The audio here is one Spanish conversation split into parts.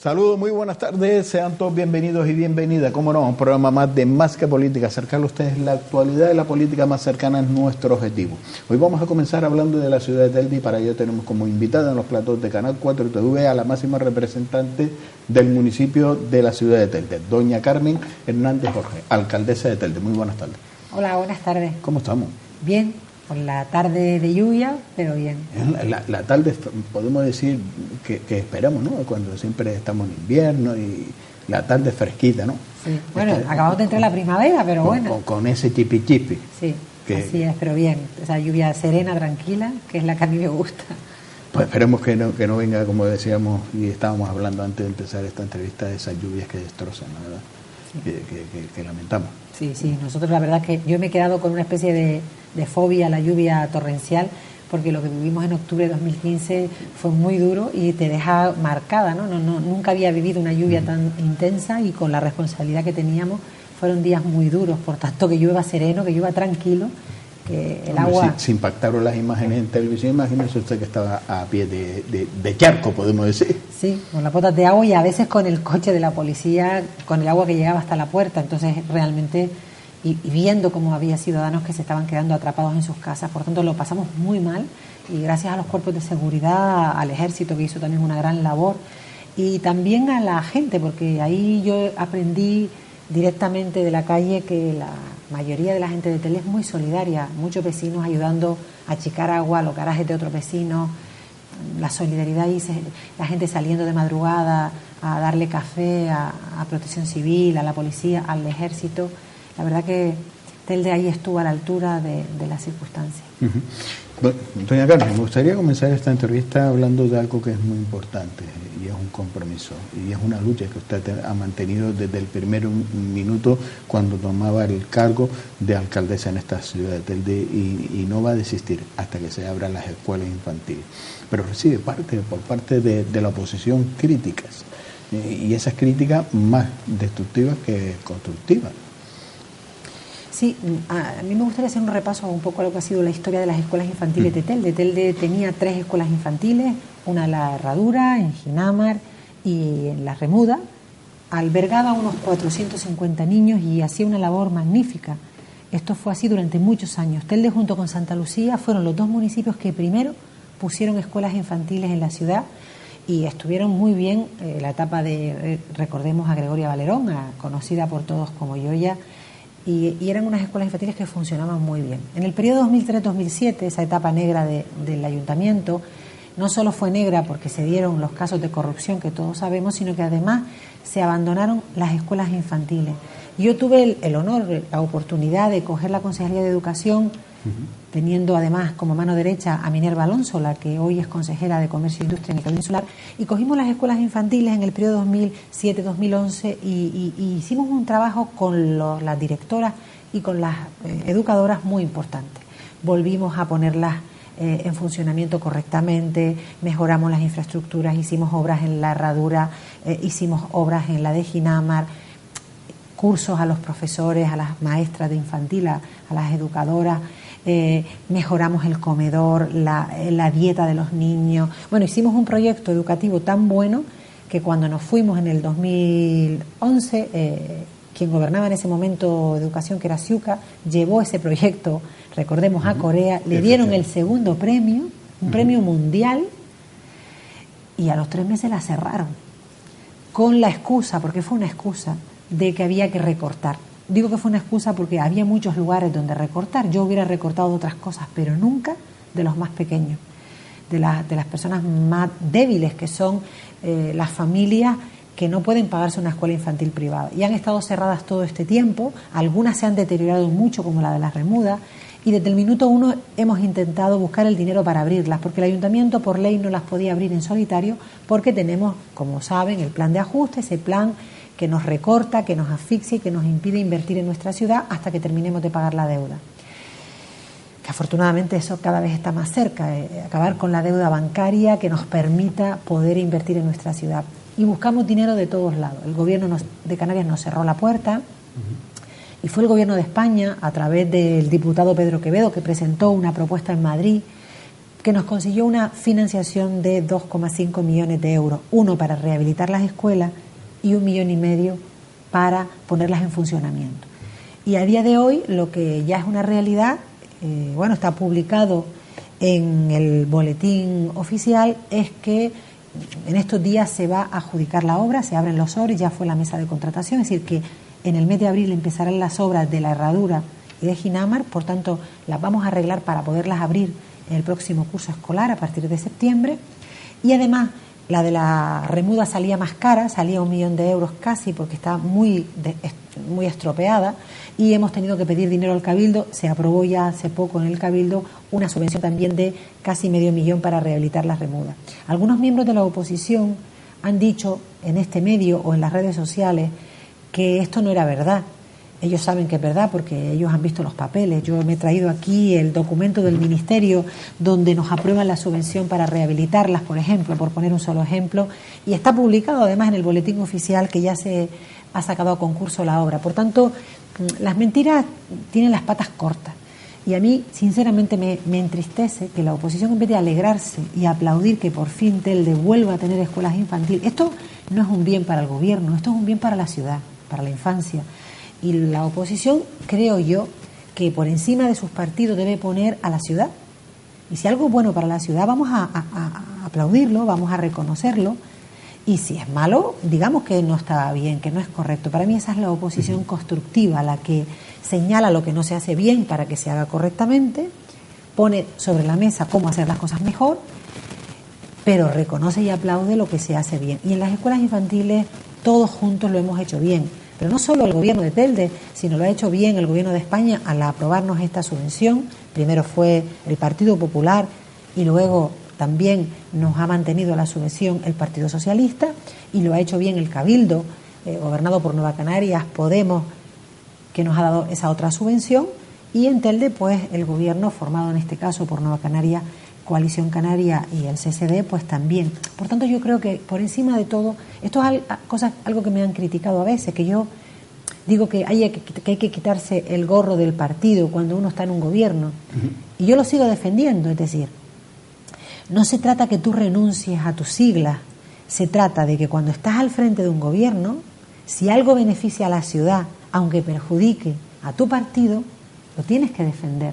Saludos, muy buenas tardes, sean todos bienvenidos y bienvenidas, como no, un programa más de Más que Política, acercarle a ustedes la actualidad de la política más cercana es nuestro objetivo. Hoy vamos a comenzar hablando de la ciudad de Telde y para ello tenemos como invitada en los platos de Canal 4 TV a la máxima representante del municipio de la ciudad de Telde, doña Carmen Hernández Jorge, alcaldesa de Telde. Muy buenas tardes. Hola, buenas tardes. ¿Cómo estamos? Bien, por la tarde de lluvia, pero bien. La tarde podemos decir que esperamos, ¿no? Cuando siempre estamos en invierno y la tarde fresquita, ¿no? Sí, bueno, acabamos de entrar en la primavera, pero bueno. Con ese chipi chipi. Sí, así es, pero bien. Esa lluvia serena, tranquila, que es la que a mí me gusta. Pues esperemos que no venga, como decíamos y estábamos hablando antes de empezar esta entrevista, de esas lluvias que destrozan, la verdad, sí. que lamentamos. Sí, nosotros la verdad es que yo me he quedado con una especie de fobia a la lluvia torrencial, porque lo que vivimos en octubre de 2015 fue muy duro y te deja marcada, ¿no? Nunca había vivido una lluvia tan intensa y con la responsabilidad que teníamos fueron días muy duros, por tanto que llueva sereno, que llueva tranquilo, que el agua... Si impactaron las imágenes en televisión, imagínese usted que estaba a pie de charco, podemos decir. Sí, con las botas de agua y a veces con el coche de la policía, con el agua que llegaba hasta la puerta, entonces realmente... Y viendo cómo había ciudadanos que se estaban quedando atrapados en sus casas, por tanto lo pasamos muy mal y gracias a los cuerpos de seguridad, al ejército que hizo también una gran labor y también a la gente, porque ahí yo aprendí directamente de la calle que la mayoría de la gente de Telde es muy solidaria, muchos vecinos ayudando a achicar agua a los garajes de otros vecinos, la solidaridad y la gente saliendo de madrugada a darle café a Protección Civil, a la policía, al ejército. La verdad que Telde ahí estuvo a la altura de las circunstancias. Uh-huh. Bueno, doña Carmen, me gustaría comenzar esta entrevista hablando de algo que es muy importante y es un compromiso y es una lucha que usted ha mantenido desde el primer minuto cuando tomaba el cargo de alcaldesa en esta ciudad de Telde y no va a desistir hasta que se abran las escuelas infantiles. Pero recibe por parte de la oposición críticas y esas críticas más destructivas que constructivas. Sí, a mí me gustaría hacer un repaso un poco a lo que ha sido la historia de las escuelas infantiles de Telde. Telde tenía 3 escuelas infantiles, una en La Herradura, en Ginamar y en La Remuda. Albergaba unos 450 niños y hacía una labor magnífica. Esto fue así durante muchos años. Telde junto con Santa Lucía fueron los 2 municipios que primero pusieron escuelas infantiles en la ciudad y estuvieron muy bien la etapa de, recordemos a Gregoria Valerón, conocida por todos como Yoya, y eran unas escuelas infantiles que funcionaban muy bien. En el periodo 2003-2007, esa etapa negra del ayuntamiento, no solo fue negra porque se dieron los casos de corrupción que todos sabemos, sino que además se abandonaron las escuelas infantiles. Yo tuve el honor, la oportunidad de coger la Consejería de Educación, teniendo además como mano derecha a Minerva Alonso, la que hoy es consejera de Comercio e Industria en el Cabildo Insular, y cogimos las escuelas infantiles en el periodo 2007-2011 y hicimos un trabajo con las directoras y con las educadoras muy importante. Volvimos a ponerlas en funcionamiento correctamente, mejoramos las infraestructuras, hicimos obras en La Herradura, hicimos obras en la de Ginamar, cursos a los profesores, a las maestras de infantil, a las educadoras, mejoramos el comedor, la dieta de los niños. Bueno, hicimos un proyecto educativo tan bueno que cuando nos fuimos en el 2011, quien gobernaba en ese momento educación, que era Siuca, llevó ese proyecto, recordemos, a Corea, le dieron el segundo premio, un premio mundial, y a los 3 meses la cerraron, con la excusa, porque fue una excusa, de que había que recortar. Digo que fue una excusa porque había muchos lugares donde recortar. Yo hubiera recortado de otras cosas, pero nunca de los más pequeños, de las personas más débiles, que son las familias que no pueden pagarse una escuela infantil privada. Y han estado cerradas todo este tiempo, algunas se han deteriorado mucho, como la de La Remuda, y desde el minuto 1 hemos intentado buscar el dinero para abrirlas, porque el ayuntamiento por ley no las podía abrir en solitario, porque tenemos, como saben, el plan de ajuste, ese plan que nos recorta, que nos asfixia y que nos impide invertir en nuestra ciudad hasta que terminemos de pagar la deuda. Que afortunadamente eso cada vez está más cerca, acabar con la deuda bancaria que nos permita poder invertir en nuestra ciudad. Y buscamos dinero de todos lados. El gobierno de Canarias nos cerró la puerta y fue el gobierno de España, a través del diputado Pedro Quevedo, que presentó una propuesta en Madrid que nos consiguió una financiación de 2,5 millones de euros, uno para rehabilitar las escuelas y 1,5 millones para ponerlas en funcionamiento. Y a día de hoy lo que ya es una realidad, está publicado en el boletín oficial, es que en estos días se va a adjudicar la obra, se abren los sobres, ya fue la mesa de contratación, es decir, que en el mes de abril empezarán las obras de la herradura y de Ginamar, por tanto las vamos a arreglar para poderlas abrir en el próximo curso escolar a partir de septiembre. Y además la de la remuda salía más cara, salía 1 millón de euros casi, porque está muy estropeada, y hemos tenido que pedir dinero al Cabildo. Se aprobó ya hace poco en el Cabildo una subvención también de casi medio millón para rehabilitar las remudas. Algunos miembros de la oposición han dicho en este medio o en las redes sociales que esto no era verdad. Ellos saben que es verdad porque ellos han visto los papeles. Yo me he traído aquí el documento del Ministerio donde nos aprueban la subvención para rehabilitarlas, por ejemplo, por poner un solo ejemplo, y está publicado además en el boletín oficial que ya se ha sacado a concurso la obra. Por tanto, las mentiras tienen las patas cortas, y a mí sinceramente me entristece que la oposición, en vez de alegrarse y aplaudir que por fin Telde vuelva a tener escuelas infantiles, esto no es un bien para el gobierno, esto es un bien para la ciudad, para la infancia. Y la oposición, creo yo, que por encima de sus partidos debe poner a la ciudad. Y si algo es bueno para la ciudad, vamos a aplaudirlo, vamos a reconocerlo. Y si es malo, digamos que no está bien, que no es correcto. Para mí esa es la oposición constructiva, la que señala lo que no se hace bien para que se haga correctamente, pone sobre la mesa cómo hacer las cosas mejor, pero reconoce y aplaude lo que se hace bien. Y en las escuelas infantiles todos juntos lo hemos hecho bien. Pero no solo el gobierno de Telde, sino lo ha hecho bien el gobierno de España al aprobarnos esta subvención. Primero fue el Partido Popular y luego también nos ha mantenido la subvención el Partido Socialista, y lo ha hecho bien el Cabildo, gobernado por Nueva Canarias, Podemos, que nos ha dado esa otra subvención, y en Telde pues el gobierno formado en este caso por Nueva Canarias, Coalición Canaria y el CSD, pues también. Por tanto, yo creo que por encima de todo, esto es algo que me han criticado a veces, que yo digo que hay que quitarse el gorro del partido cuando uno está en un gobierno. Y yo lo sigo defendiendo, es decir, no se trata que tú renuncies a tus siglas, se trata de que cuando estás al frente de un gobierno, si algo beneficia a la ciudad, aunque perjudique a tu partido, lo tienes que defender.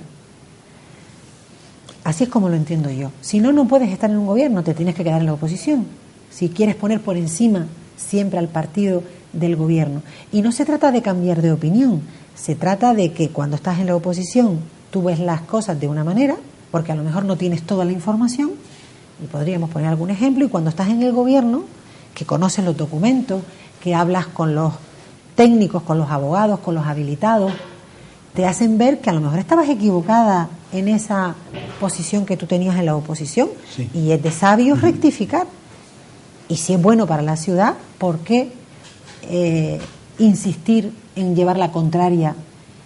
Así es como lo entiendo yo. Si no, no puedes estar en un gobierno, te tienes que quedar en la oposición. Si quieres poner por encima siempre al partido del gobierno. Y no se trata de cambiar de opinión, se trata de que cuando estás en la oposición tú ves las cosas de una manera, porque a lo mejor no tienes toda la información, y podríamos poner algún ejemplo, y cuando estás en el gobierno, que conoces los documentos, que hablas con los técnicos, con los abogados, con los habilitados, te hacen ver que a lo mejor estabas equivocada en esa posición que tú tenías en la oposición, sí. Y es de sabios rectificar. Y si es bueno para la ciudad, ¿por qué insistir en llevar la contraria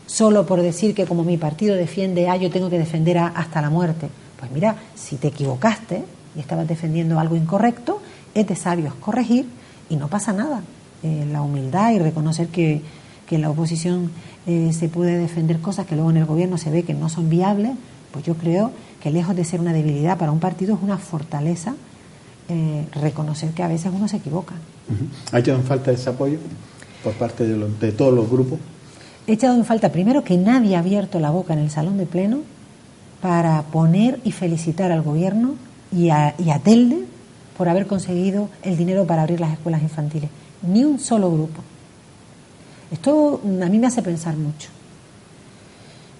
solo por decir que como mi partido defiende A, yo tengo que defender A hasta la muerte? Pues mira, si te equivocaste y estabas defendiendo algo incorrecto, es de sabios corregir y no pasa nada. La humildad y reconocer que en la oposición se puede defender cosas que luego en el gobierno se ve que no son viables, pues yo creo que lejos de ser una debilidad para un partido es una fortaleza reconocer que a veces uno se equivoca. ¿Ha echado en falta ese apoyo por parte de todos los grupos? He echado en falta primero que nadie ha abierto la boca en el salón de pleno para poner y felicitar al gobierno y a Telde por haber conseguido el dinero para abrir las escuelas infantiles. Ni un solo grupo. Esto a mí me hace pensar mucho.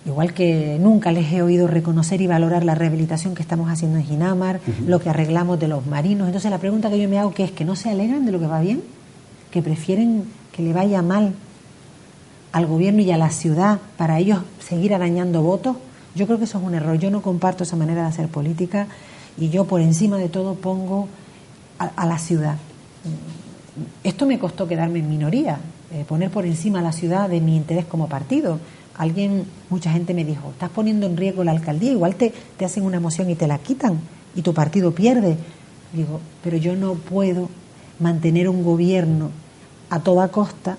Igual que nunca les he oído reconocer y valorar la rehabilitación que estamos haciendo en Ginamar, lo que arreglamos de los marinos. Entonces la pregunta que yo me hago que es que no se alegran de lo que va bien, que prefieren que le vaya mal al gobierno y a la ciudad para ellos seguir arañando votos. Yo creo que eso es un error. Yo no comparto esa manera de hacer política y yo por encima de todo pongo a la ciudad. Esto me costó quedarme en minoría, poner por encima a la ciudad de mi interés como partido. Mucha gente me dijo, estás poniendo en riesgo la alcaldía, igual te hacen una moción y te la quitan y tu partido pierde. Digo, pero yo no puedo mantener un gobierno a toda costa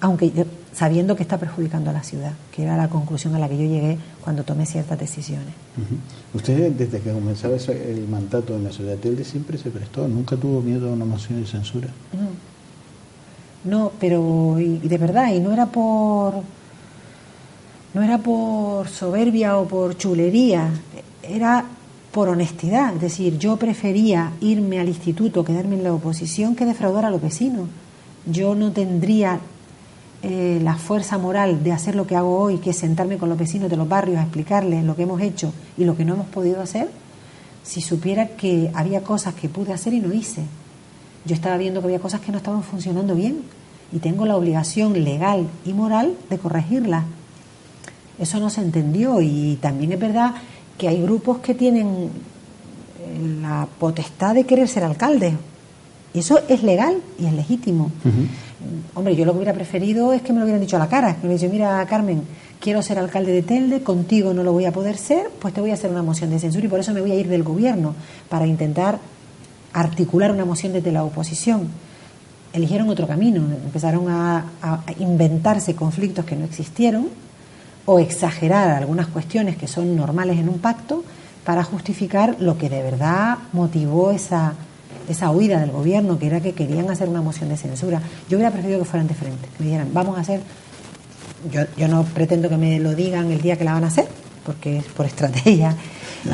aunque sabiendo que está perjudicando a la ciudad, que era la conclusión a la que yo llegué cuando tomé ciertas decisiones. Usted, desde que comenzaba el mandato en la ciudad de Telde, siempre se prestó, nunca tuvo miedo a una moción de censura. No, pero y de verdad, y no era por soberbia o por chulería, era por honestidad. Es decir, yo prefería irme al instituto, quedarme en la oposición, que defraudar a los vecinos. Yo no tendría la fuerza moral de hacer lo que hago hoy, que es sentarme con los vecinos de los barrios a explicarles lo que hemos hecho y lo que no hemos podido hacer, si supiera que había cosas que pude hacer y no hice. Yo estaba viendo que había cosas que no estaban funcionando bien y tengo la obligación legal y moral de corregirlas. Eso no se entendió, y también es verdad que hay grupos que tienen la potestad de querer ser alcaldes. Eso es legal y es legítimo. Hombre, yo lo que hubiera preferido es que me lo hubieran dicho a la cara, que me hubieran dicho: mira, Carmen, quiero ser alcalde de Telde, contigo no lo voy a poder ser, pues te voy a hacer una moción de censura y por eso me voy a ir del gobierno, para intentar articular una moción desde la oposición. Eligieron otro camino, empezaron a inventarse conflictos que no existieron o exagerar algunas cuestiones que son normales en un pacto para justificar lo que de verdad motivó esa huida del gobierno, que era que querían hacer una moción de censura. Yo hubiera preferido que fueran de frente, que me dijeran: vamos a hacer... Yo no pretendo que me lo digan el día que la van a hacer, porque es por estrategia,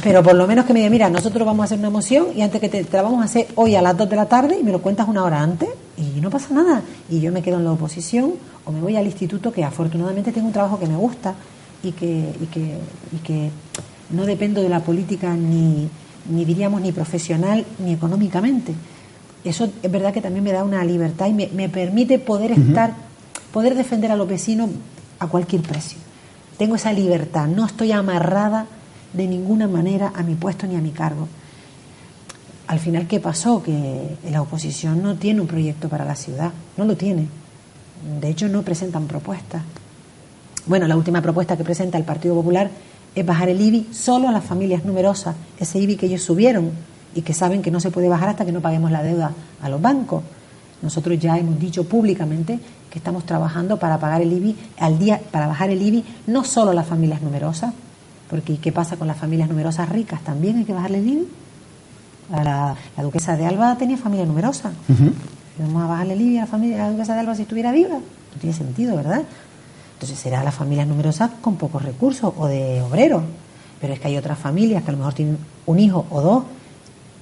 pero por lo menos que me digan: mira, nosotros vamos a hacer una moción y antes que te la vamos a hacer hoy a las 2 de la tarde y me lo cuentas una hora antes y no pasa nada. Y yo me quedo en la oposición o me voy al instituto, que afortunadamente tengo un trabajo que me gusta y que no dependo de la política ni diríamos ni profesional ni económicamente. Eso es verdad que también me da una libertad y me permite poder poder defender a los vecinos a cualquier precio. Tengo esa libertad, no estoy amarrada de ninguna manera a mi puesto ni a mi cargo. Al final, ¿qué pasó? Que la oposición no tiene un proyecto para la ciudad, no lo tiene. De hecho, no presentan propuestas. Bueno, la última propuesta que presenta el Partido Popular es bajar el IBI solo a las familias numerosas, ese IBI que ellos subieron y que saben que no se puede bajar hasta que no paguemos la deuda a los bancos. Nosotros ya hemos dicho públicamente que estamos trabajando para pagar el IBI al día, para bajar el IBI no solo a las familias numerosas, porque ¿qué pasa con las familias numerosas ricas? También hay que bajarle el IBI. La duquesa de Alba tenía familia numerosa. Vamos a bajarle el IBI a la duquesa de Alba si estuviera viva. No tiene sentido, ¿verdad? Entonces será las familias numerosas con pocos recursos o de obreros. Pero es que hay otras familias que a lo mejor tienen un hijo o dos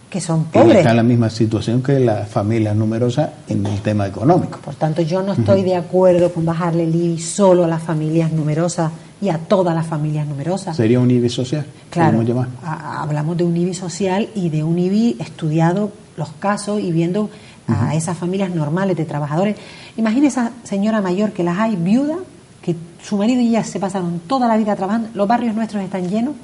que son pobres. Está en la misma situación que las familias numerosas en el tema económico. Por tanto, yo no estoy de acuerdo con bajarle el IBI solo a las familias numerosas y a todas las familias numerosas. ¿Sería un IBI social? Claro, hablamos de un IBI social y de un IBI estudiado los casos y viendo a esas familias normales de trabajadores. Imagina esa señora mayor que las hay, viuda, que su marido y ella se pasaron toda la vida trabajando, los barrios nuestros están llenos,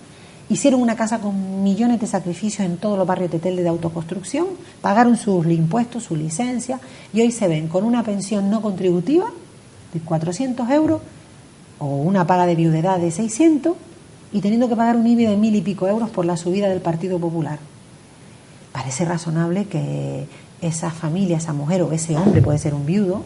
hicieron una casa con millones de sacrificios en todos los barrios de Telde de autoconstrucción, pagaron sus impuestos, su licencia, y hoy se ven con una pensión no contributiva de 400 euros o una paga de viudedad de 600 y teniendo que pagar un IBI de 1.000 y pico euros por la subida del Partido Popular. Parece razonable que esa familia, esa mujer o ese hombre, puede ser un viudo,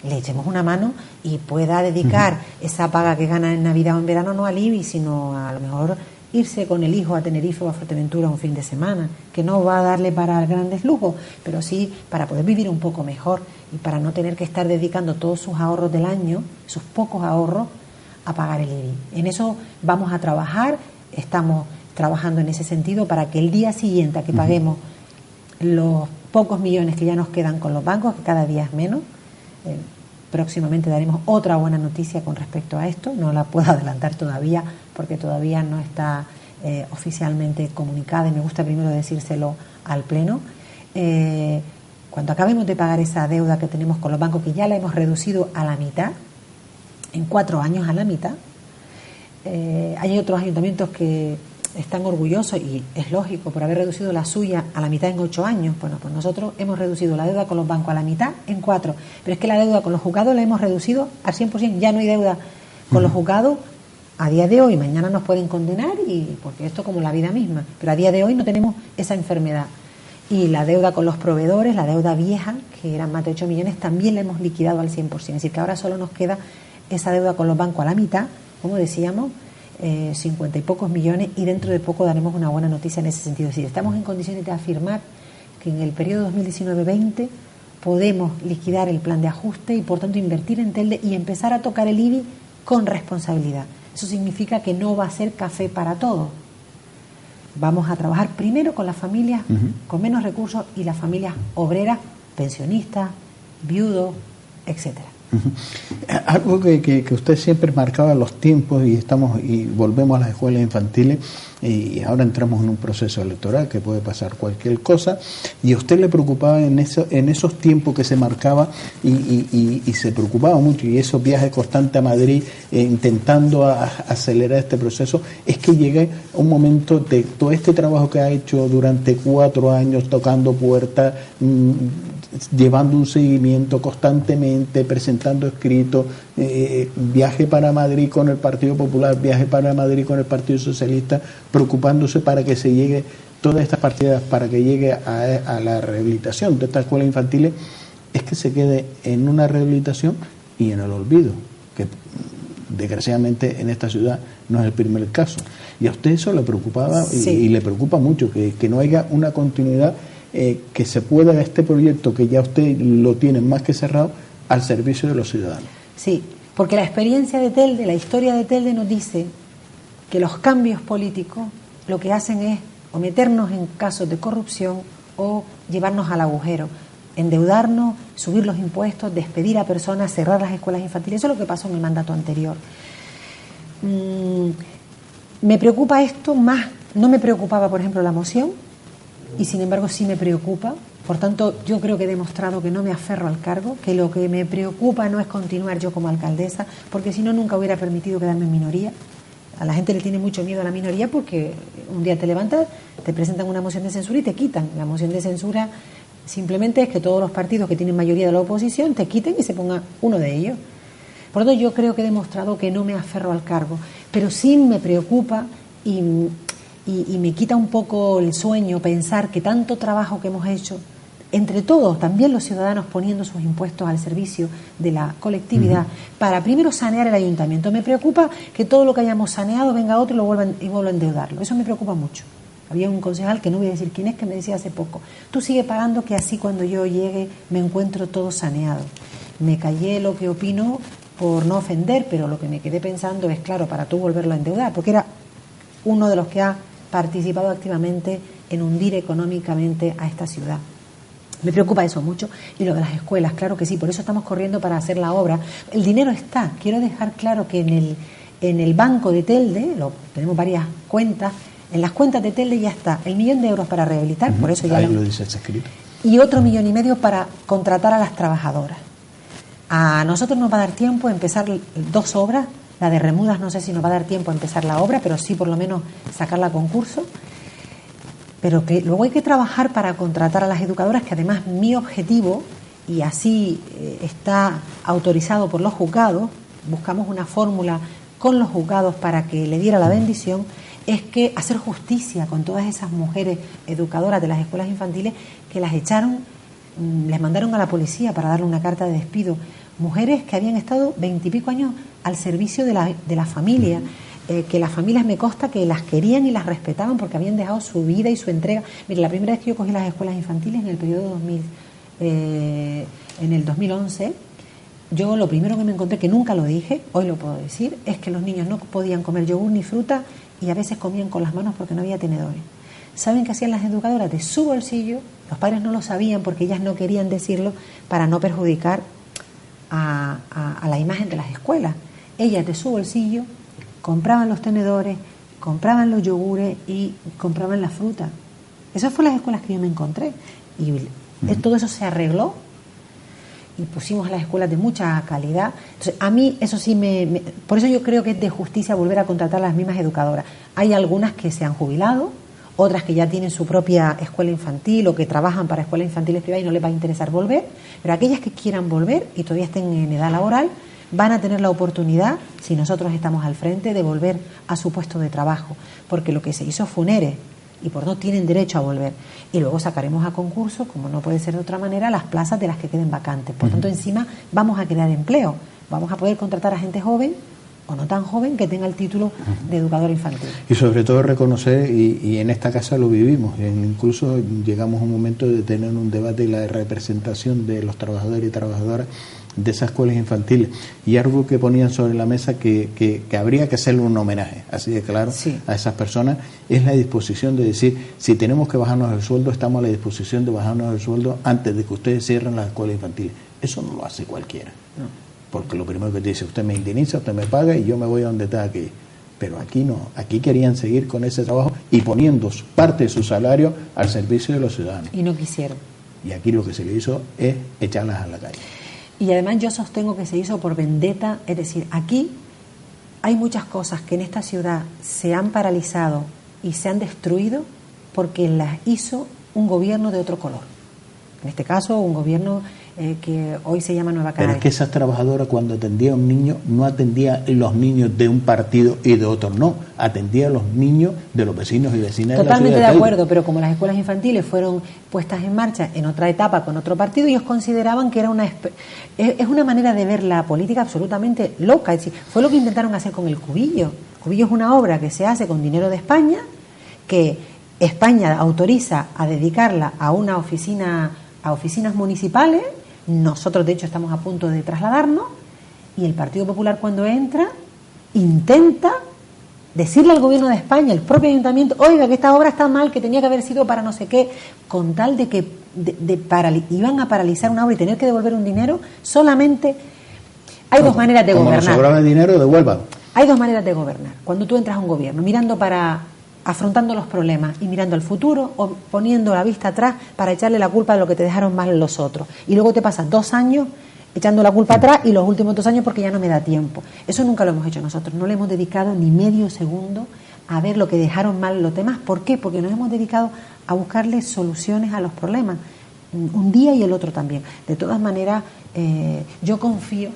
le echemos una mano y pueda dedicar esa paga que gana en Navidad o en verano no al IBI, sino a lo mejor irse con el hijo a Tenerife o a Fuerteventura un fin de semana, que no va a darle para grandes lujos, pero sí para poder vivir un poco mejor y para no tener que estar dedicando todos sus ahorros del año, sus pocos ahorros, a pagar el IBI. En eso vamos a trabajar, estamos trabajando en ese sentido para que el día siguiente a que paguemos los pocos millones que ya nos quedan con los bancos, que cada día es menos, próximamente daremos otra buena noticia con respecto a esto. No la puedo adelantar todavía porque todavía no está oficialmente comunicada y me gusta primero decírselo al Pleno. Cuando acabemos de pagar esa deuda que tenemos con los bancos, que ya la hemos reducido a la mitad, en 4 años a la mitad, hay otros ayuntamientos que están orgullosos, y es lógico, por haber reducido la suya a la mitad en 8 años. Bueno, pues nosotros hemos reducido la deuda con los bancos a la mitad en 4, pero es que la deuda con los juzgados la hemos reducido al 100%, ya no hay deuda con los juzgados a día de hoy. Mañana nos pueden condenar, y porque esto como la vida misma, pero a día de hoy no tenemos esa enfermedad. Y la deuda con los proveedores, la deuda vieja, que eran más de 8 millones, también la hemos liquidado al 100%. Es decir, que ahora solo nos queda esa deuda con los bancos a la mitad, como decíamos, 50 y pocos millones, y dentro de poco daremos una buena noticia en ese sentido. Es decir, estamos en condiciones de afirmar que en el periodo 2019-20 podemos liquidar el plan de ajuste y, por tanto, invertir en Telde y empezar a tocar el IBI con responsabilidad. Eso significa que no va a ser café para todos. Vamos a trabajar primero con las familias con menos recursos y las familias obreras, pensionistas, viudos, etcétera. Algo que usted siempre marcaba los tiempos, y volvemos a las escuelas infantiles, y ahora entramos en un proceso electoral que puede pasar cualquier cosa, y a usted le preocupaba en esos tiempos que se marcaba, y se preocupaba mucho, y esos viajes constantes a Madrid intentando acelerar este proceso, es que llegue un momento de todo este trabajo que ha hecho durante 4 años, tocando puertas, llevando un seguimiento constantemente, presentando escritos, viaje para Madrid con el Partido Popular, viaje para Madrid con el Partido Socialista, preocupándose para que se llegue todas estas partidas, para que llegue a la rehabilitación de estas escuelas infantiles, es que se quede en una rehabilitación y en el olvido, que desgraciadamente en esta ciudad no es el primer caso. Y a usted eso le preocupaba, sí, y le preocupa mucho, que no haya una continuidad, que se pueda este proyecto, que ya usted lo tiene más que cerrado, al servicio de los ciudadanos. Sí, porque la experiencia de Telde, la historia de Telde nos dice que los cambios políticos lo que hacen es o meternos en casos de corrupción o llevarnos al agujero, endeudarnos, subir los impuestos, despedir a personas, cerrar las escuelas infantiles. Eso es lo que pasó en el mandato anterior. Me preocupa esto más, no me preocupaba, por ejemplo, la moción, y sin embargo sí me preocupa. Por tanto, yo creo que he demostrado que no me aferro al cargo, que lo que me preocupa no es continuar yo como alcaldesa, porque si no nunca hubiera permitido quedarme en minoría. A la gente le tiene mucho miedo a la minoría porque un día te levantas, te presentan una moción de censura y te quitan. La moción de censura simplemente es que todos los partidos que tienen mayoría de la oposición te quiten y se ponga uno de ellos. Por lo tanto, yo creo que he demostrado que no me aferro al cargo, pero sí me preocupa y me quita un poco el sueño pensar que tanto trabajo que hemos hecho, entre todos, también los ciudadanos poniendo sus impuestos al servicio de la colectividad, para primero sanear el ayuntamiento. Me preocupa que todo lo que hayamos saneado venga otro y vuelva a endeudarlo. Eso me preocupa mucho. Había un concejal, que no voy a decir quién es, que me decía hace poco: tú sigue pagando, que así cuando yo llegue me encuentro todo saneado. Me callé lo que opino por no ofender, pero lo que me quedé pensando es, claro, para tú volverlo a endeudar, porque era uno de los que ha participado activamente en hundir económicamente a esta ciudad. Me preocupa eso mucho. Y lo de las escuelas, claro que sí, por eso estamos corriendo para hacer la obra. El dinero está. Quiero dejar claro que en el banco de Telde, tenemos varias cuentas, en las cuentas de Telde ya está el 1 millón de euros para rehabilitar, por eso ya lo dice escrito. Y otro 1,5 millones para contratar a las trabajadoras. A nosotros nos va a dar tiempo a empezar 2 obras. La de Remudas no sé si nos va a dar tiempo a empezar la obra, pero sí por lo menos sacarla a concurso. Pero que luego hay que trabajar para contratar a las educadoras, que además mi objetivo, y así está autorizado por los juzgados, buscamos una fórmula con los juzgados para que le diera la bendición, es que hacer justicia con todas esas mujeres educadoras de las escuelas infantiles que las echaron, les mandaron a la policía para darle una carta de despido. Mujeres que habían estado 20 y pico años al servicio de la familia, que las familias me consta que las querían y las respetaban porque habían dejado su vida y su entrega. Mire, la primera vez que yo cogí las escuelas infantiles en el periodo 2000, en el 2011, yo lo primero que me encontré, que nunca lo dije, hoy lo puedo decir, es que los niños no podían comer yogur ni fruta y a veces comían con las manos porque no había tenedores. ¿Saben qué hacían las educadoras? De su bolsillo, los padres no lo sabían porque ellas no querían decirlo para no perjudicar a la imagen de las escuelas. Ellas de su bolsillo compraban los tenedores, compraban los yogures y compraban la fruta. Esas fueron las escuelas que yo me encontré. Y todo eso se arregló y pusimos a las escuelas de mucha calidad. Entonces, a mí eso sí por eso yo creo que es de justicia volver a contratar a las mismas educadoras. Hay algunas que se han jubilado, otras que ya tienen su propia escuela infantil o que trabajan para escuelas infantiles privadas y no les va a interesar volver, pero aquellas que quieran volver y todavía estén en edad laboral van a tener la oportunidad, si nosotros estamos al frente, de volver a su puesto de trabajo, porque lo que se hizo fue un ERE. y por no tienen derecho a volver. Y luego sacaremos a concurso, como no puede ser de otra manera, las plazas de las que queden vacantes. Por tanto, encima vamos a crear empleo. Vamos a poder contratar a gente joven o no tan joven que tenga el título de educador infantil. Y sobre todo reconocer, y en esta casa lo vivimos, incluso llegamos a un momento de tener un debate y la representación de los trabajadores y trabajadoras de esas escuelas infantiles, y algo que ponían sobre la mesa que habría que hacerle un homenaje, así de claro, sí, a esas personas, es la disposición de decir, si tenemos que bajarnos el sueldo, estamos a la disposición de bajarnos el sueldo antes de que ustedes cierren las escuelas infantiles. Eso no lo hace cualquiera. No. Porque lo primero que te dice, usted me indemniza, usted me paga y yo me voy a donde tenga que ir. Pero aquí no, aquí querían seguir con ese trabajo y poniendo parte de su salario al servicio de los ciudadanos. Y no quisieron. Y aquí lo que se le hizo es echarlas a la calle. Y además yo sostengo que se hizo por vendetta, es decir, aquí hay muchas cosas que en esta ciudad se han paralizado y se han destruido porque las hizo un gobierno de otro color. En este caso, un gobierno que hoy se llama Nueva Canarias. Pero es que esas trabajadoras cuando atendía a un niño, no atendía a los niños de un partido y de otro, no, atendía a los niños de los vecinos y vecinas. Totalmente de la ciudad de acuerdo, pero como las escuelas infantiles fueron puestas en marcha en otra etapa con otro partido, ellos consideraban que era es una manera de ver la política absolutamente loca. Es decir, fue lo que intentaron hacer con el Cubillo. El Cubillo es una obra que se hace con dinero de España, que España autoriza a dedicarla a una oficina, a oficinas municipales. Nosotros, de hecho, estamos a punto de trasladarnos, y el Partido Popular, cuando entra, intenta decirle al gobierno de España, el propio ayuntamiento, oiga, que esta obra está mal, que tenía que haber sido para no sé qué, con tal de que iban a paralizar una obra y tener que devolver un dinero. Solamente hay dos maneras de gobernar. Como sobraba dinero, devuelvan. Hay dos maneras de gobernar. Cuando tú entras a un gobierno, afrontando los problemas y mirando al futuro, o poniendo la vista atrás para echarle la culpa de lo que te dejaron mal los otros. Y luego te pasas 2 años echando la culpa atrás y los últimos 2 años porque ya no me da tiempo. Eso nunca lo hemos hecho nosotros. No le hemos dedicado ni medio segundo a ver lo que dejaron mal los demás. ¿Por qué? Porque nos hemos dedicado a buscarle soluciones a los problemas. Un día y el otro también. De todas maneras, yo confío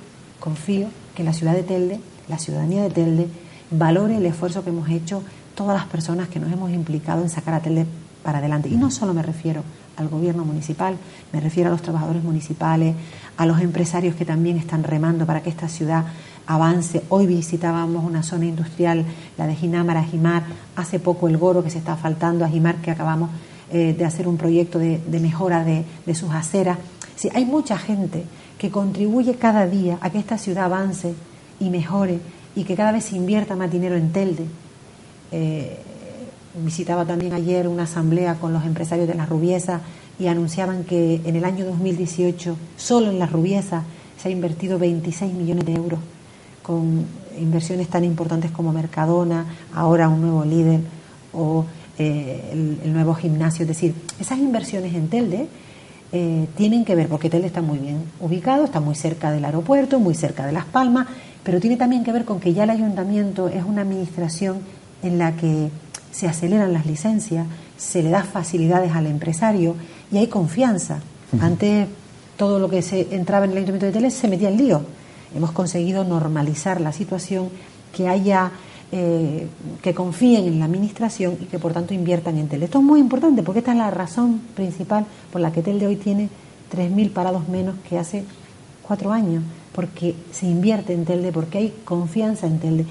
que la ciudad de Telde, la ciudadanía de Telde, valore el esfuerzo que hemos hecho todas las personas que nos hemos implicado en sacar a Telde para adelante. Y no solo me refiero al gobierno municipal, me refiero a los trabajadores municipales, a los empresarios que también están remando para que esta ciudad avance. Hoy visitábamos una zona industrial, la de Ginamar a Jimar, hace poco el Goro que se está faltando a Jimar, que acabamos de hacer un proyecto de mejora de sus aceras. Sí, hay mucha gente que contribuye cada día a que esta ciudad avance y mejore y que cada vez se invierta más dinero en Telde. Visitaba también ayer una asamblea con los empresarios de Las Rubiesas y anunciaban que en el año 2018 solo en Las Rubiesas se ha invertido 26 millones de euros con inversiones tan importantes como Mercadona, ahora un nuevo líder o el nuevo gimnasio. Es decir, esas inversiones en Telde tienen que ver, porque Telde está muy bien ubicado, está muy cerca del aeropuerto, muy cerca de Las Palmas, pero tiene también que ver con que ya el ayuntamiento es una administración en la que se aceleran las licencias, se le da facilidades al empresario y hay confianza. Antes todo lo que se entraba en el ayuntamiento de Telde se metía en lío. Hemos conseguido normalizar la situación, que haya que confíen en la administración y que por tanto inviertan en Telde. Esto es muy importante porque esta es la razón principal por la que Telde hoy tiene 3.000 parados menos que hace 4 años, porque se invierte en Telde, porque hay confianza en Telde.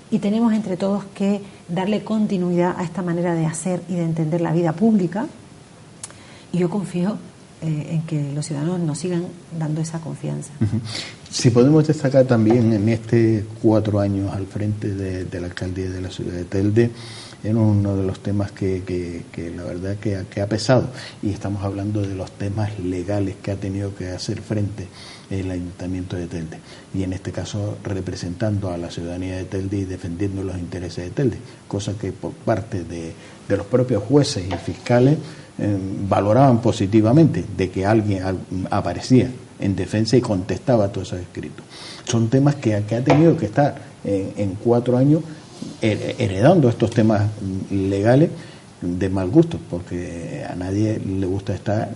Y tenemos entre todos que darle continuidad a esta manera de hacer y de entender la vida pública. Y yo confío en que los ciudadanos nos sigan dando esa confianza. Si podemos destacar también en este 4 años al frente de la alcaldía de la ciudad de Telde, es uno de los temas que la verdad que ha pesado, y estamos hablando de los temas legales que ha tenido que hacer frente el Ayuntamiento de Telde, y en este caso representando a la ciudadanía de Telde y defendiendo los intereses de Telde, cosa que por parte de los propios jueces y fiscales valoraban positivamente, de que alguien aparecía en defensa y contestaba todos esos escritos. Son temas que ha tenido que estar en 4 años heredando estos temas legales de mal gusto, porque a nadie le gusta estar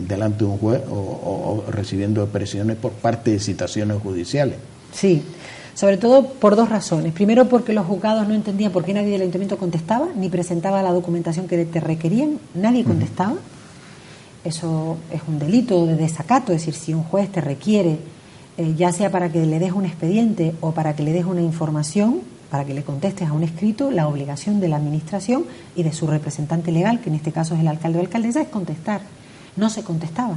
delante de un juez o recibiendo presiones por parte de citaciones judiciales. Sí, Sobre todo por dos razones. Primero, porque los juzgados no entendían por qué nadie del ayuntamiento contestaba, ni presentaba la documentación que te requerían, nadie contestaba. Eso es un delito de desacato, es decir, si un juez te requiere, ya sea para que le des un expediente o para que le des una información, para que le contestes a un escrito, la obligación de la administración y de su representante legal, que en este caso es el alcalde o alcaldesa, es contestar. No se contestaba.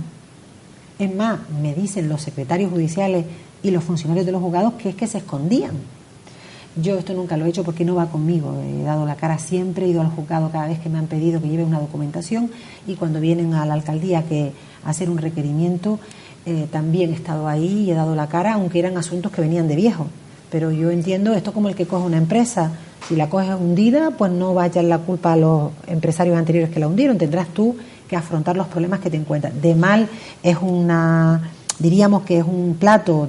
Es más, me dicen los secretarios judiciales y los funcionarios de los juzgados que es que se escondían. Yo esto nunca lo he hecho porque no va conmigo. He dado la cara siempre, he ido al juzgado cada vez que me han pedido que lleve una documentación, y cuando vienen a la alcaldía a hacer un requerimiento, también he estado ahí y he dado la cara, aunque eran asuntos que venían de viejo. Pero yo entiendo esto como el que coge una empresa. Si la coges hundida, pues no va a echar la culpa a los empresarios anteriores que la hundieron. Tendrás tú que afrontar los problemas que te encuentras. De mal es diríamos que es un plato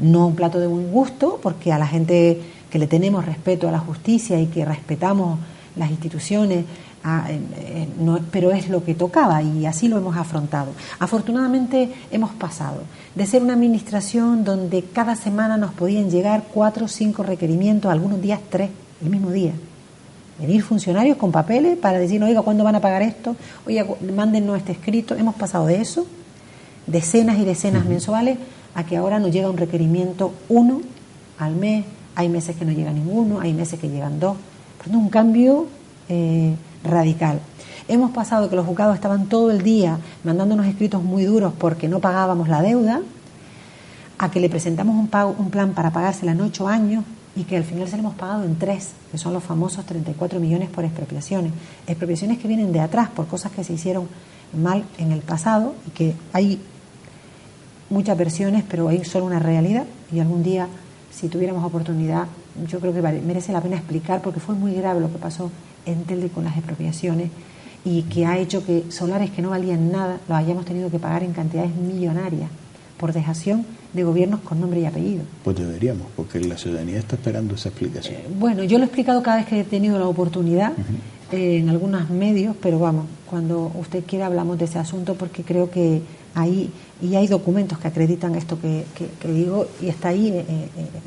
no un plato de buen gusto, porque a la gente que le tenemos respeto a la justicia y que respetamos las instituciones, pero es lo que tocaba y así lo hemos afrontado. Afortunadamente hemos pasado de ser una administración donde cada semana nos podían llegar 4 o 5 requerimientos, algunos días 3, el mismo día. Venir funcionarios con papeles para decir, oiga, ¿cuándo van a pagar esto? Oiga, mándennos este escrito. Hemos pasado de eso, decenas y decenas mensuales, a que ahora nos llega un requerimiento 1 al mes. Hay meses que no llega ninguno, hay meses que llegan 2. Por tanto, un cambio radical. Hemos pasado de que los juzgados estaban todo el día mandándonos escritos muy duros porque no pagábamos la deuda, a que le presentamos un plan para pagársela en 8 años y que al final se le hemos pagado en 3, que son los famosos 34 millones por expropiaciones. Expropiaciones que vienen de atrás por cosas que se hicieron mal en el pasado y que hay muchas versiones, pero hay solo una realidad, y algún día, si tuviéramos oportunidad, yo creo que merece la pena explicar, porque fue muy grave lo que pasó en Telde con las expropiaciones y que ha hecho que solares que no valían nada los hayamos tenido que pagar en cantidades millonarias por dejación de gobiernos con nombre y apellido. Pues deberíamos, porque la ciudadanía está esperando esa explicación. Bueno, yo lo he explicado cada vez que he tenido la oportunidad en algunos medios, pero vamos, cuando usted quiera hablamos de ese asunto, porque creo que ahí, y hay documentos que acreditan esto que digo, y está ahí,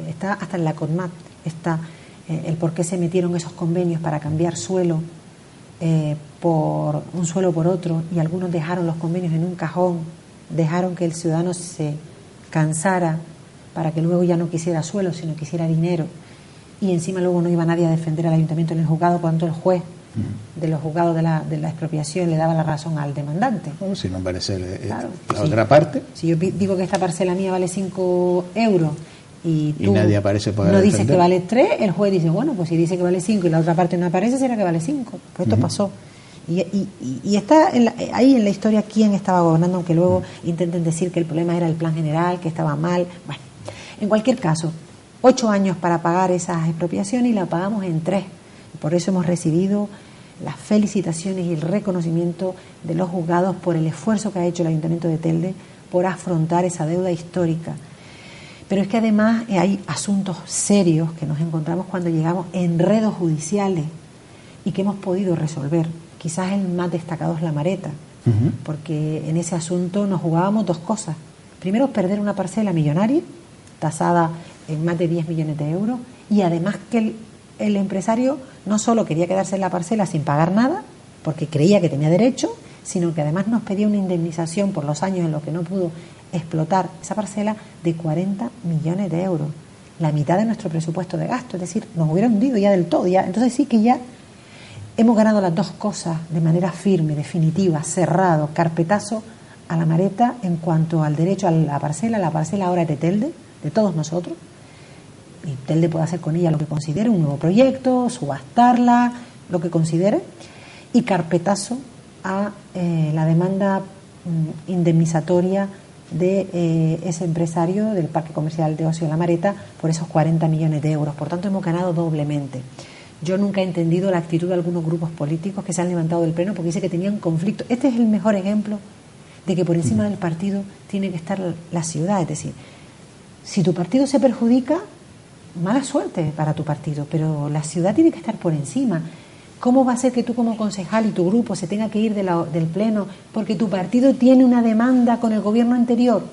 está hasta en la CONMAT, está el por qué se metieron esos convenios para cambiar suelo por un suelo por otro, y algunos dejaron los convenios en un cajón, dejaron que el ciudadano se cansara para que luego ya no quisiera suelo, sino quisiera dinero, y encima luego no iba nadie a defender al ayuntamiento en el juzgado, cuando el juez de los juzgados de la expropiación le daba la razón al demandante. Bueno, si no parece claro, la otra parte. Si yo digo que esta parcela mía vale 5 euros y tú nadie aparece para no dices defender, que vale 3, el juez dice, bueno, pues si dice que vale 5 y la otra parte no aparece, será que vale 5. Pues esto pasó. Y está ahí en la historia quién estaba gobernando, aunque luego intenten decir que el problema era el plan general, que estaba mal. Bueno, en cualquier caso, 8 años para pagar esas expropiaciones y la pagamos en 3. Por eso hemos recibido las felicitaciones y el reconocimiento de los juzgados por el esfuerzo que ha hecho el Ayuntamiento de Telde por afrontar esa deuda histórica. Pero es que además hay asuntos serios que nos encontramos cuando llegamos, enredos judiciales, y que hemos podido resolver. Quizás el más destacado es La Mareta, porque en ese asunto nos jugábamos 2 cosas. Primero, perder una parcela millonaria, tasada en más de 10 millones de euros, y además que el empresario no solo quería quedarse en la parcela sin pagar nada, porque creía que tenía derecho, sino que además nos pedía una indemnización por los años en los que no pudo explotar esa parcela de 40 millones de euros, la mitad de nuestro presupuesto de gasto, es decir, nos hubiera hundido ya del todo. Entonces sí que ya hemos ganado las 2 cosas de manera firme, definitiva, cerrado, carpetazo a La Mareta en cuanto al derecho a la parcela. La parcela ahora es de Telde, de todos nosotros, y Telde puede hacer con ella lo que considere, un nuevo proyecto, subastarla, lo que considere, y carpetazo a la demanda indemnizatoria de ese empresario del Parque Comercial de Ocio de La Mareta por esos 40 millones de euros. Por tanto, hemos ganado doblemente. Yo nunca he entendido la actitud de algunos grupos políticos que se han levantado del pleno porque dice que tenían conflicto. Este es el mejor ejemplo de que por encima del partido tiene que estar la ciudad. Es decir, si tu partido se perjudica, mala suerte para tu partido, pero la ciudad tiene que estar por encima. ¿Cómo va a ser que tú como concejal y tu grupo se tenga que ir del pleno porque tu partido tiene una demanda con el gobierno anterior?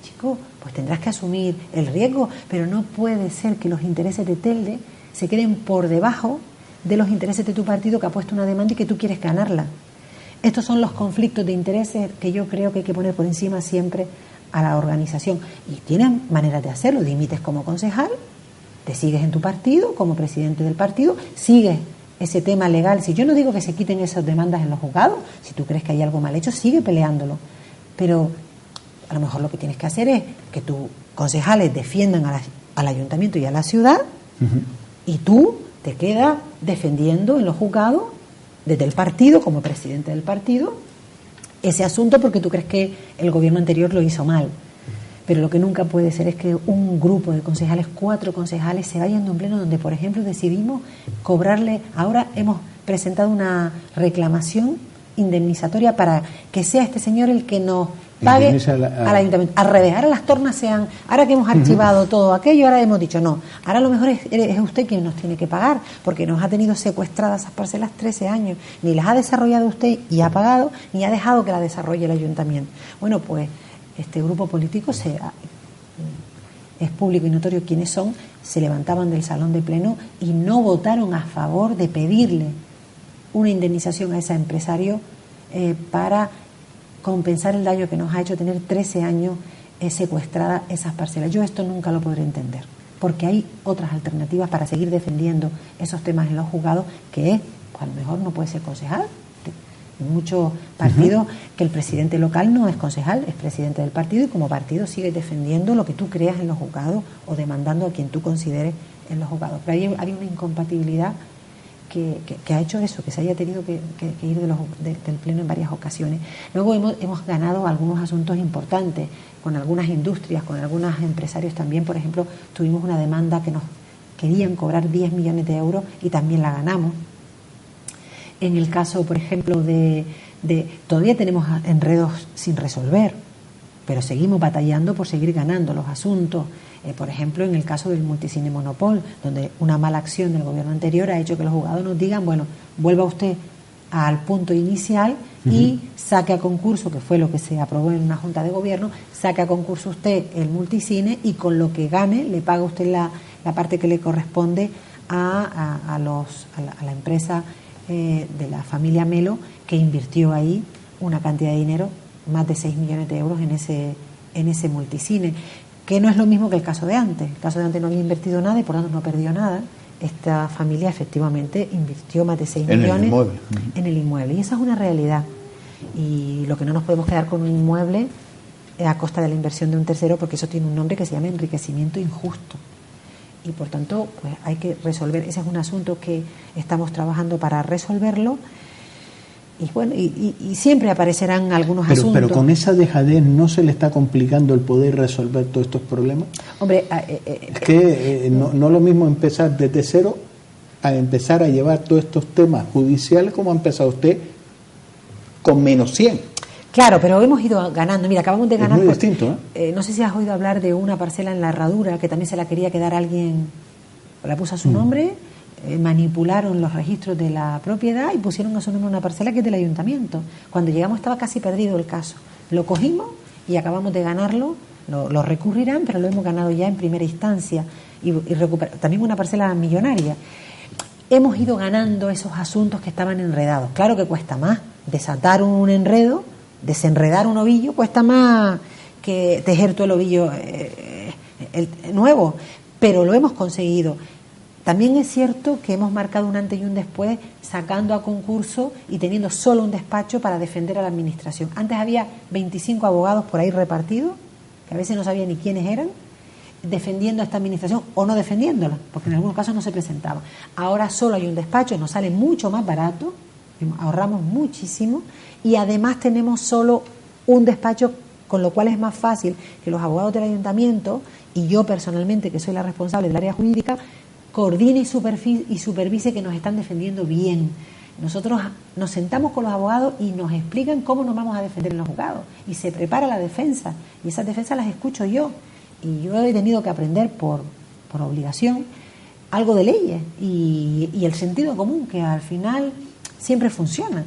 chico, pues tendrás que asumir el riesgo, pero no puede ser que los intereses de Telde se queden por debajo de los intereses de tu partido que ha puesto una demanda y que tú quieres ganarla. Estos son los conflictos de intereses que yo creo que hay que poner por encima siempre a la organización. Y tienen maneras de hacerlo. Dimites como concejal, te sigues en tu partido, como presidente del partido, sigues ese tema legal. Si yo no digo que se quiten esas demandas en los juzgados, si tú crees que hay algo mal hecho, sigue peleándolo. Pero a lo mejor lo que tienes que hacer es que tus concejales defiendan al ayuntamiento y a la ciudad, y tú te quedas defendiendo en los juzgados desde el partido, como presidente del partido, ese asunto porque tú crees que el gobierno anterior lo hizo mal. Pero lo que nunca puede ser es que un grupo de concejales, 4 concejales, se vayan de un pleno donde, por ejemplo, decidimos cobrarle. Ahora hemos presentado una reclamación indemnizatoria para que sea este señor el que nos pague al ayuntamiento. Al revés, ahora las tornas sean, ahora que hemos archivado todo aquello, ahora hemos dicho no, ahora a lo mejor es usted quien nos tiene que pagar, porque nos ha tenido secuestradas esas parcelas 13 años, ni las ha desarrollado usted y ha pagado, ni ha dejado que la desarrolle el ayuntamiento. Bueno, pues este grupo político es público y notorio quiénes son, se levantaban del salón de pleno y no votaron a favor de pedirle una indemnización a ese empresario para compensar el daño que nos ha hecho tener 13 años secuestradas esas parcelas. Yo esto nunca lo podré entender, porque hay otras alternativas para seguir defendiendo esos temas en los juzgados, que es, pues a lo mejor no puede ser concejal. En muchos partidos que el presidente local no es concejal, es presidente del partido, y como partido sigue defendiendo lo que tú creas en los juzgados o demandando a quien tú consideres en los juzgados. Pero hay una incompatibilidad que ha hecho eso, que se haya tenido que ir del pleno en varias ocasiones. Luego hemos ganado algunos asuntos importantes con algunas industrias, con algunos empresarios también. Por ejemplo, tuvimos una demanda que nos querían cobrar 10 millones de euros y también la ganamos. En el caso, por ejemplo, todavía tenemos enredos sin resolver, pero seguimos batallando por seguir ganando los asuntos. Por ejemplo, en el caso del Multicine Monopol, donde una mala acción del gobierno anterior ha hecho que los juzgados nos digan, bueno, vuelva usted al punto inicial y saque a concurso, que fue lo que se aprobó en una junta de gobierno, saque a concurso usted el Multicine y con lo que gane le paga usted la parte que le corresponde a la empresa de la familia Melo, que invirtió ahí una cantidad de dinero, más de 6 millones de euros en ese Multicine, que no es lo mismo que el caso de antes. El caso de antes no había invertido nada y por lo tanto no perdió nada. Esta familia efectivamente invirtió más de 6 millones en el inmueble. Y esa es una realidad. Y lo que no nos podemos quedar con un inmueble a costa de la inversión de un tercero, porque eso tiene un nombre que se llama enriquecimiento injusto. Y por tanto, pues hay que resolver. Ese es un asunto que estamos trabajando para resolverlo. Y bueno, y siempre aparecerán algunos asuntos. Pero con esa dejadez no se le está complicando el poder resolver todos estos problemas. Hombre, es que no lo mismo empezar desde cero a empezar a llevar todos estos temas judiciales como ha empezado usted con menos 100. Claro, pero hemos ido ganando. Mira, acabamos de ganar. Es muy distinto, ¿eh? No sé si has oído hablar de una parcela en La Herradura que también se la quería quedar alguien, la puso a su nombre. Manipularon los registros de la propiedad y pusieron a su nombre una parcela que es del ayuntamiento. Cuando llegamos estaba casi perdido el caso. Lo cogimos y acabamos de ganarlo. Lo recurrirán, pero lo hemos ganado ya en primera instancia y también una parcela millonaria. Hemos ido ganando esos asuntos que estaban enredados. Claro que cuesta más desatar un enredo, desenredar un ovillo, cuesta más que tejer todo el ovillo el nuevo, pero lo hemos conseguido. También es cierto que hemos marcado un antes y un después sacando a concurso y teniendo solo un despacho para defender a la administración. Antes había 25 abogados por ahí repartidos, que a veces no sabía ni quiénes eran, defendiendo a esta administración o no defendiéndola, porque en algunos casos no se presentaba. Ahora solo hay un despacho, nos sale mucho más barato, ahorramos muchísimo y además tenemos solo un despacho, con lo cual es más fácil que los abogados del ayuntamiento y yo personalmente, que soy la responsable del área jurídica, coordine y supervise que nos están defendiendo bien. Nosotros nos sentamos con los abogados y nos explican cómo nos vamos a defender en los juzgados y se prepara la defensa y esas defensas las escucho yo y yo he tenido que aprender por obligación algo de leyes y el sentido común, que al final siempre funciona.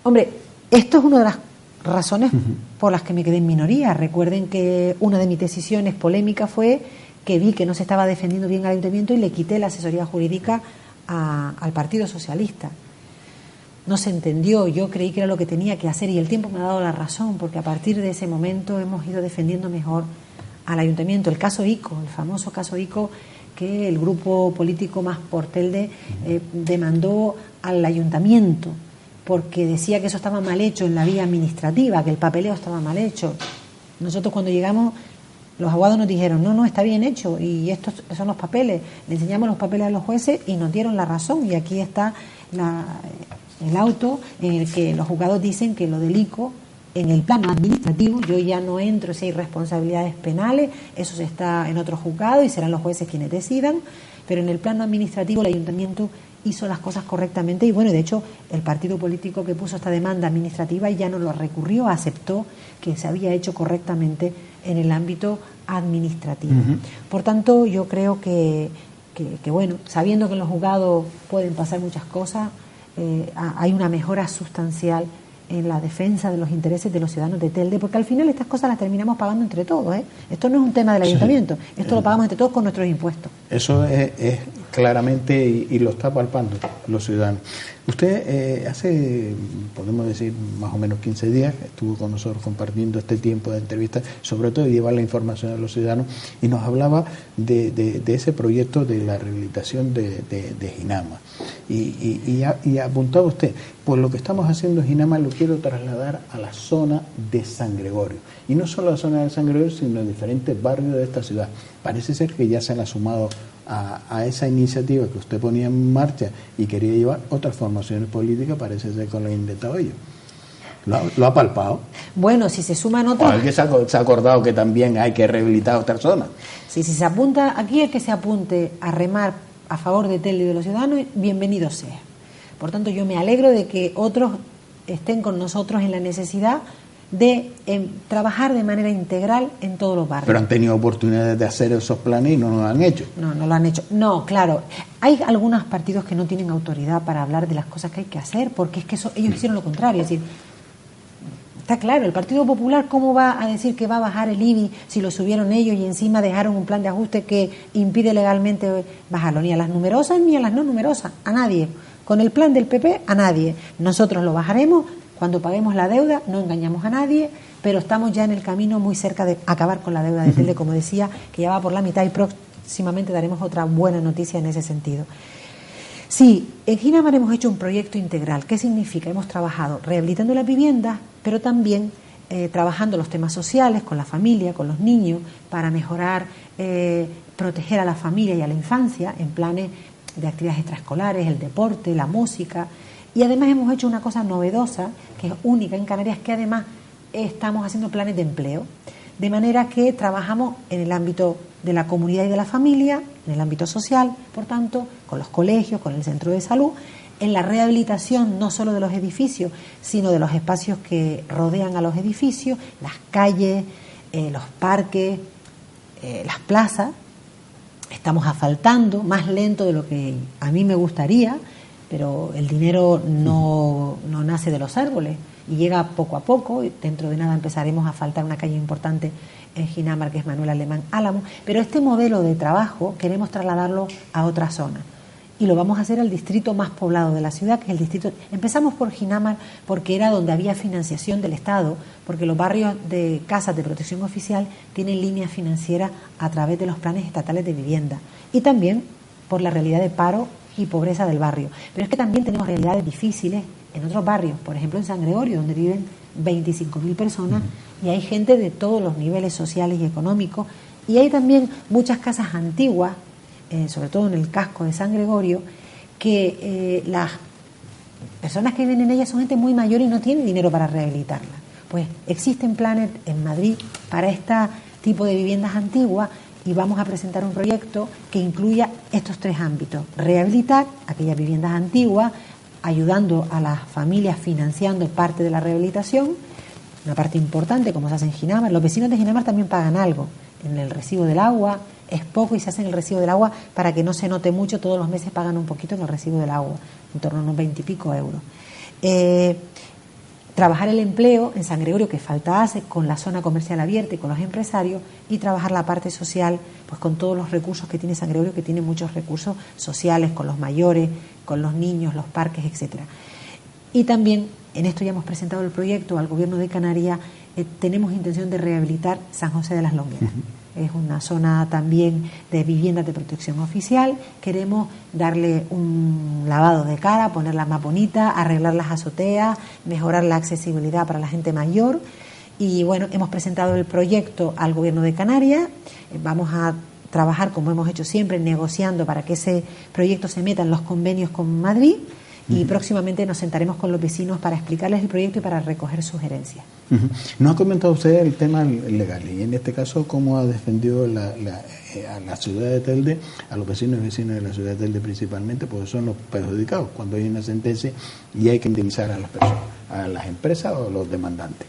Hombre, esto es una de las razones por las que me quedé en minoría. Recuerden que una de mis decisiones polémicas fue que vi que no se estaba defendiendo bien al ayuntamiento y le quité la asesoría jurídica al Partido Socialista. No se entendió, yo creí que era lo que tenía que hacer y el tiempo me ha dado la razón, porque a partir de ese momento hemos ido defendiendo mejor al ayuntamiento. El caso ICO, el famoso caso ICO, que el grupo político Más por Telde demandó al ayuntamiento porque decía que eso estaba mal hecho en la vía administrativa, que el papeleo estaba mal hecho. Nosotros cuando llegamos, los abogados nos dijeron, no, está bien hecho y estos son los papeles. Le enseñamos los papeles a los jueces y nos dieron la razón, y aquí está el auto en el que los juzgados dicen que lo del ICO, en el plano administrativo, yo ya no entro si hay responsabilidades penales, eso se está en otro juzgado y serán los jueces quienes decidan, pero en el plano administrativo el ayuntamiento hizo las cosas correctamente y bueno, de hecho el partido político que puso esta demanda administrativa ya no lo recurrió, aceptó que se había hecho correctamente en el ámbito administrativo. Por tanto, yo creo que bueno, sabiendo que en los juzgados pueden pasar muchas cosas, hay una mejora sustancial en la defensa de los intereses de los ciudadanos de Telde, porque al final estas cosas las terminamos pagando entre todos, ¿eh? Esto no es un tema del ayuntamiento, esto lo pagamos entre todos con nuestros impuestos. Eso es claramente y lo está palpando los ciudadanos. Usted hace, podemos decir, más o menos 15 días estuvo con nosotros compartiendo este tiempo de entrevistas, sobre todo de llevar la información a los ciudadanos, y nos hablaba de ese proyecto de la rehabilitación de Ginama. Y apuntaba usted, pues lo que estamos haciendo en Ginama lo quiero trasladar a la zona de San Gregorio. Y no solo a la zona de San Gregorio, sino en diferentes barrios de esta ciudad. Parece ser que ya se han sumado a esa iniciativa que usted ponía en marcha y quería llevar otras formaciones políticas, parece ser que lo han inventado ellos. ¿Lo ha palpado? Bueno, si se suman otros... Alguien se ha acordado que también hay que rehabilitar a otras zonas. Si se apunta, aquí el que se apunte a remar a favor de Telde y de los ciudadanos, bienvenido sea. Por tanto, yo me alegro de que otros estén con nosotros en la necesidad de trabajar de manera integral en todos los barrios. Pero han tenido oportunidades de hacer esos planes y no lo han hecho. No lo han hecho. No, claro. Hay algunos partidos que no tienen autoridad para hablar de las cosas que hay que hacer, porque es que ellos hicieron lo contrario. Es decir, está claro, el Partido Popular, ¿cómo va a decir que va a bajar el IBI si lo subieron ellos y encima dejaron un plan de ajuste que impide legalmente bajarlo? Ni a las numerosas ni a las no numerosas, a nadie. Con el plan del PP, a nadie. Nosotros lo bajaremos. Cuando paguemos la deuda, no engañamos a nadie, pero estamos ya en el camino muy cerca de acabar con la deuda de Telde, como decía, que ya va por la mitad y próximamente daremos otra buena noticia en ese sentido. Sí, en Ginamar hemos hecho un proyecto integral. ¿Qué significa? Hemos trabajado rehabilitando las viviendas, pero también trabajando los temas sociales, con la familia, con los niños, para mejorar, proteger a la familia y a la infancia en planes de actividades extraescolares, el deporte, la música. Y además hemos hecho una cosa novedosa, que es única en Canarias, que además estamos haciendo planes de empleo, de manera que trabajamos en el ámbito de la comunidad y de la familia, en el ámbito social, por tanto, con los colegios, con el centro de salud, en la rehabilitación no solo de los edificios, sino de los espacios que rodean a los edificios, las calles, los parques, las plazas. Estamos asfaltando más lento de lo que a mí me gustaría, pero el dinero no nace de los árboles y llega poco a poco. Dentro de nada empezaremos a asfaltar una calle importante en Ginamar, que es Manuel Alemán Álamo, pero este modelo de trabajo queremos trasladarlo a otra zona y lo vamos a hacer al distrito más poblado de la ciudad, que es el distrito. Empezamos por Ginamar porque era donde había financiación del Estado, porque los barrios de casas de protección oficial tienen líneas financieras a través de los planes estatales de vivienda, y también por la realidad de paro y pobreza del barrio. Pero es que también tenemos realidades difíciles en otros barrios, por ejemplo en San Gregorio, donde viven 25.000 personas y hay gente de todos los niveles sociales y económicos, y hay también muchas casas antiguas, sobre todo en el casco de San Gregorio, que las personas que viven en ellas son gente muy mayor y no tienen dinero para rehabilitarlas. Pues existen planes en Madrid para este tipo de viviendas antiguas, y vamos a presentar un proyecto que incluya estos tres ámbitos: rehabilitar aquellas viviendas antiguas, ayudando a las familias financiando parte de la rehabilitación, una parte importante como se hace en Ginamar. Los vecinos de Ginamar también pagan algo en el recibo del agua, es poco y se hace en el recibo del agua para que no se note mucho, todos los meses pagan un poquito en el recibo del agua, en torno a unos 20 y pico euros. trabajar el empleo en San Gregorio, que falta hace, con la zona comercial abierta y con los empresarios, y trabajar la parte social, pues con todos los recursos que tiene San Gregorio, que tiene muchos recursos sociales, con los mayores, con los niños, los parques, etcétera. Y también, en esto ya hemos presentado el proyecto al Gobierno de Canarias, tenemos intención de rehabilitar San José de las Longueras. Es una zona también de viviendas de protección oficial. Queremos darle un lavado de cara, ponerla más bonita, arreglar las azoteas, mejorar la accesibilidad para la gente mayor. Y bueno, hemos presentado el proyecto al Gobierno de Canarias. Vamos a trabajar, como hemos hecho siempre, negociando para que ese proyecto se meta en los convenios con Madrid. Y próximamente nos sentaremos con los vecinos para explicarles el proyecto y para recoger sugerencias. Nos ha comentado usted el tema legal y en este caso cómo ha defendido a la ciudad de Telde, a los vecinos y vecinas de la ciudad de Telde principalmente, porque son los perjudicados cuando hay una sentencia y hay que indemnizar a las personas, a las empresas o a los demandantes.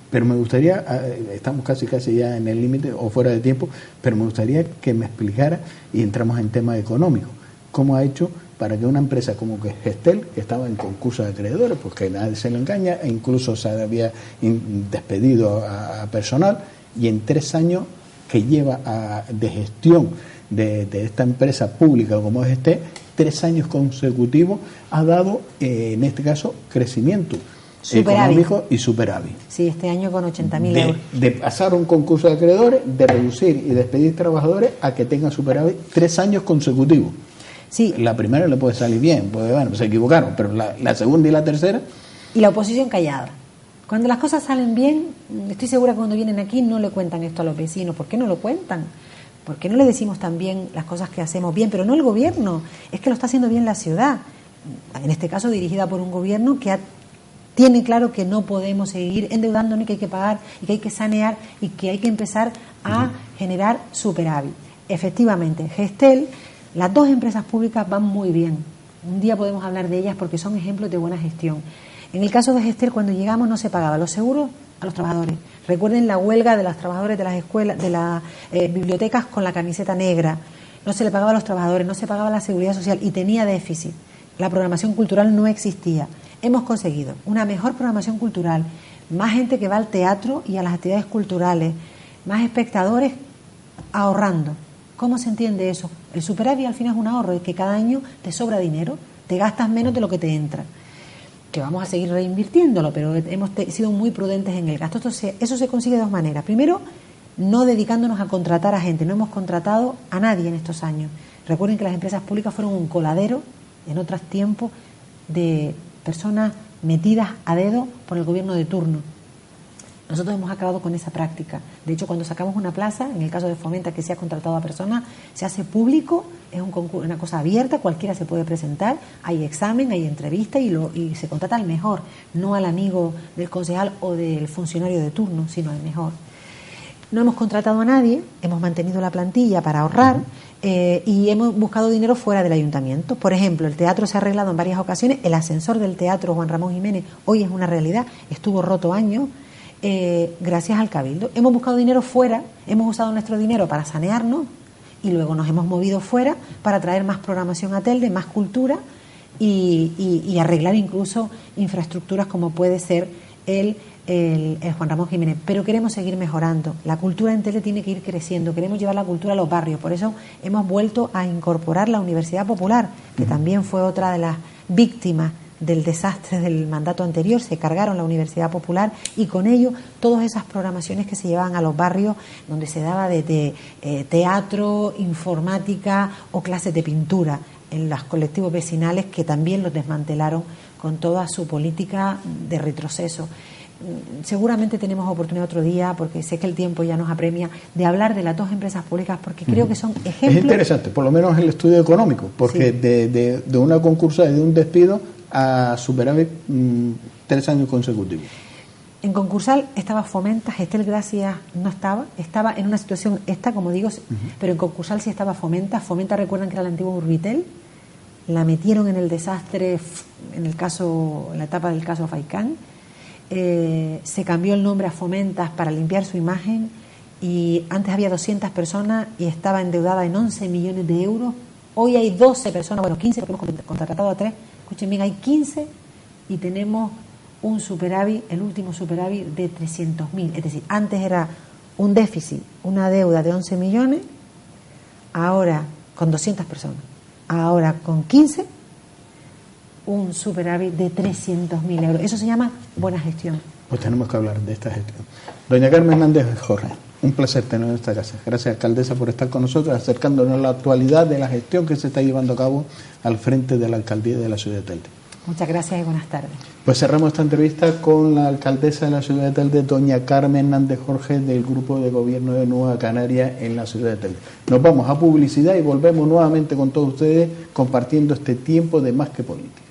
Pero me gustaría, estamos casi ya en el límite o fuera de tiempo, pero me gustaría que me explicara, y entramos en tema económico, cómo ha hecho para que una empresa como que Gestel, que estaba en concurso de acreedores, porque nadie se lo engaña, e incluso se había despedido a personal, y en 3 años que lleva de gestión de esta empresa pública como es 3 años consecutivos, ha dado, en este caso, crecimiento económico y superávit. Sí, este año con 80.000 euros. De pasar un concurso de acreedores, de reducir y despedir trabajadores, a que tengan superávit 3 años consecutivos. Sí. La primera le puede salir bien, pues bueno, se equivocaron, pero la segunda y la tercera... Y la oposición callada. Cuando las cosas salen bien, estoy segura que cuando vienen aquí no le cuentan esto a los vecinos. ¿Por qué no lo cuentan? ¿Por qué no le decimos también las cosas que hacemos bien? Pero no el gobierno, es que lo está haciendo bien la ciudad. En este caso dirigida por un gobierno que tiene claro que no podemos seguir endeudándonos, que hay que pagar y que hay que sanear y que hay que empezar a generar superávit. Efectivamente, Gestel... Las 2 empresas públicas van muy bien. Un día podemos hablar de ellas porque son ejemplos de buena gestión. En el caso de Gestel, cuando llegamos no se pagaba los seguros a los trabajadores. Recuerden la huelga de los trabajadores de las escuelas, de las bibliotecas con la camiseta negra. No se le pagaba a los trabajadores, no se pagaba la seguridad social y tenía déficit. La programación cultural no existía. Hemos conseguido una mejor programación cultural, más gente que va al teatro y a las actividades culturales, más espectadores ahorrando. ¿Cómo se entiende eso? El superávit al final es un ahorro, es que cada año te sobra dinero, te gastas menos de lo que te entra. Que vamos a seguir reinvirtiéndolo, pero hemos sido muy prudentes en el gasto. Entonces, eso se consigue de 2 maneras. Primero, no dedicándonos a contratar a gente. No hemos contratado a nadie en estos años. Recuerden que las empresas públicas fueron un coladero, en otros tiempos, de personas metidas a dedo por el gobierno de turno. Nosotros hemos acabado con esa práctica. De hecho, cuando sacamos una plaza, en el caso de Fomenta, que se ha contratado a personas, se hace público, es un concurso, una cosa abierta, cualquiera se puede presentar, hay examen, hay entrevista y se contrata al mejor, no al amigo del concejal o del funcionario de turno, sino al mejor. No hemos contratado a nadie, hemos mantenido la plantilla para ahorrar y hemos buscado dinero fuera del ayuntamiento. Por ejemplo, el teatro se ha arreglado en varias ocasiones, el ascensor del teatro Juan Ramón Jiménez hoy es una realidad, estuvo roto años. Gracias al Cabildo. Hemos buscado dinero fuera, hemos usado nuestro dinero para sanearnos y luego nos hemos movido fuera para traer más programación a Telde, más cultura y arreglar incluso infraestructuras como puede ser el Juan Ramón Jiménez. Pero queremos seguir mejorando. La cultura en Telde tiene que ir creciendo, queremos llevar la cultura a los barrios. Por eso hemos vuelto a incorporar la Universidad Popular, que también fue otra de las víctimas del desastre del mandato anterior. Se cargaron la Universidad Popular y con ello todas esas programaciones que se llevaban a los barrios donde se daba de teatro, informática o clases de pintura en los colectivos vecinales que también los desmantelaron con toda su política de retroceso. Seguramente tenemos oportunidad otro día, porque sé que el tiempo ya nos apremia, de hablar de las 2 empresas públicas, porque creo que son ejemplos. Es interesante, por lo menos el estudio económico, porque sí, de una concursa, de un despido a superávit 3 años consecutivos. En concursal estaba Fomenta, Gestel Gracias no estaba en una situación como digo, pero en concursal sí estaba Fomenta. Recuerdan que era el antiguo Urbitel, la metieron en el desastre en la etapa del caso Faicán. Se cambió el nombre a Fomentas para limpiar su imagen y antes había 200 personas y estaba endeudada en 11 millones de euros. Hoy hay 12 personas, 15 porque hemos contratado a 3. Escuchen bien, hay 15 y tenemos un superávit, el último superávit de 300.000. Es decir, antes era un déficit, una deuda de 11 millones, ahora con 200 personas, ahora con 15, un superávit de 300.000 euros. Eso se llama buena gestión. Pues tenemos que hablar de esta gestión. Doña Carmen Hernández Jorge, un placer tener en esta casa. Gracias, alcaldesa, por estar con nosotros, acercándonos a la actualidad de la gestión que se está llevando a cabo al frente de la alcaldía de la ciudad de Telde. Muchas gracias y buenas tardes. Pues cerramos esta entrevista con la alcaldesa de la ciudad de Telde, doña Carmen Hernández Jorge, del Grupo de Gobierno de Nueva Canaria en la ciudad de Telde. Nos vamos a publicidad y volvemos nuevamente con todos ustedes compartiendo este tiempo de Más que Política.